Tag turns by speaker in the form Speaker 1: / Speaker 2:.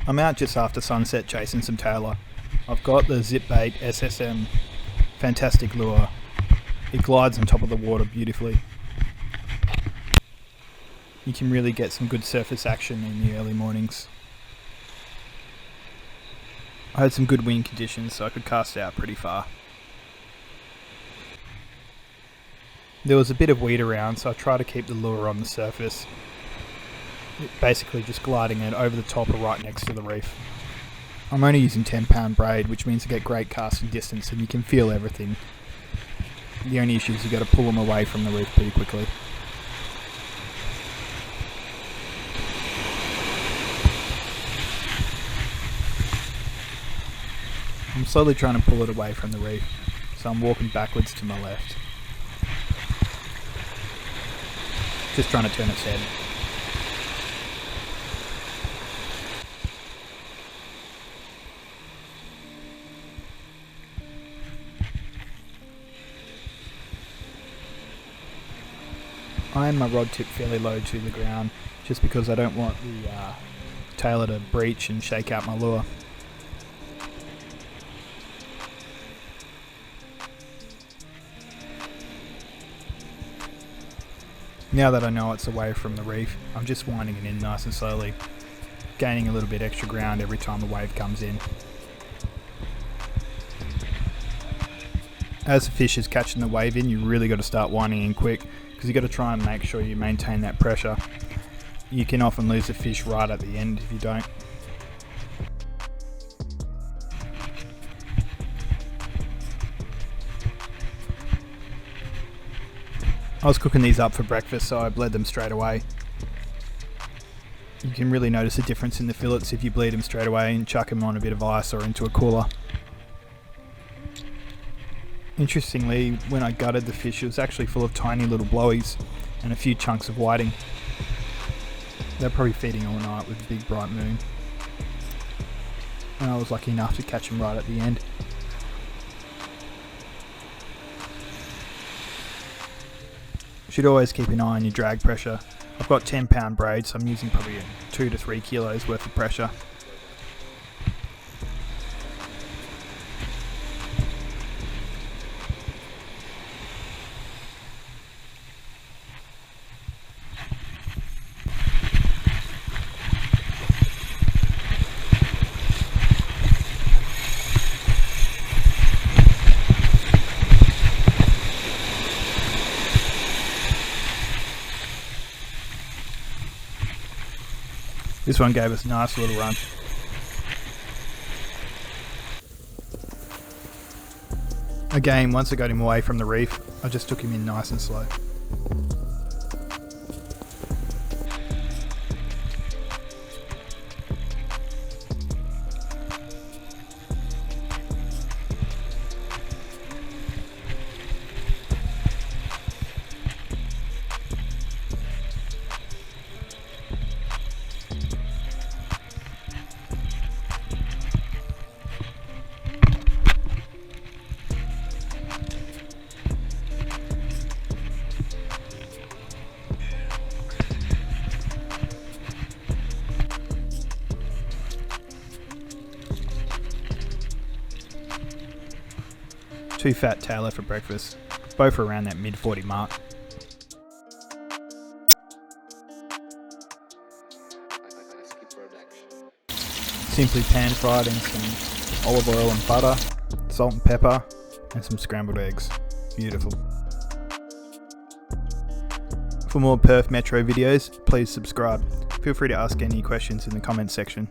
Speaker 1: I'm out just after sunset chasing some Tailor. I've got the Zipbait SSM, fantastic lure. It glides on top of the water beautifully. You can really get some good surface action in the early mornings. I had some good wind conditions so I could cast out pretty far. There was a bit of weed around, so I tried to keep the lure on the surface. Basically just gliding it over the top or right next to the reef. I'm only using 10-pound braid, which means I get great casting distance and you can feel everything. The only issue is you've got to pull them away from the reef pretty quickly. I'm slowly trying to pull it away from the reef, so I'm walking backwards to my left. Just trying to turn its head. I aim my rod tip fairly low to the ground, just because I don't want the Tailor to breach and shake out my lure. Now that I know it's away from the reef, I'm just winding it in nice and slowly, gaining a little bit extra ground every time a wave comes in. As the fish is catching the wave in, you really got to start winding in quick, because you got to try and make sure you maintain that pressure. You can often lose the fish right at the end if you don't. I was cooking these up for breakfast, so I bled them straight away. You can really notice a difference in the fillets if you bleed them straight away and chuck them on a bit of ice or into a cooler. Interestingly, when I gutted the fish, it was actually full of tiny little blowies and a few chunks of whiting. They're probably feeding all night with a big bright moon. And I was lucky enough to catch them right at the end. Should always keep an eye on your drag pressure. I've got 10-pound braid, so I'm using probably 2 to 3 kilos worth of pressure. This one gave us a nice little run. Again, once I got him away from the reef, I just took him in nice and slow. Two fat Tailor for breakfast, both around that mid-40 mark. Simply pan fried in some olive oil and butter, salt and pepper, and some scrambled eggs. Beautiful. For more Perth Metro videos, please subscribe. Feel free to ask any questions in the comments section.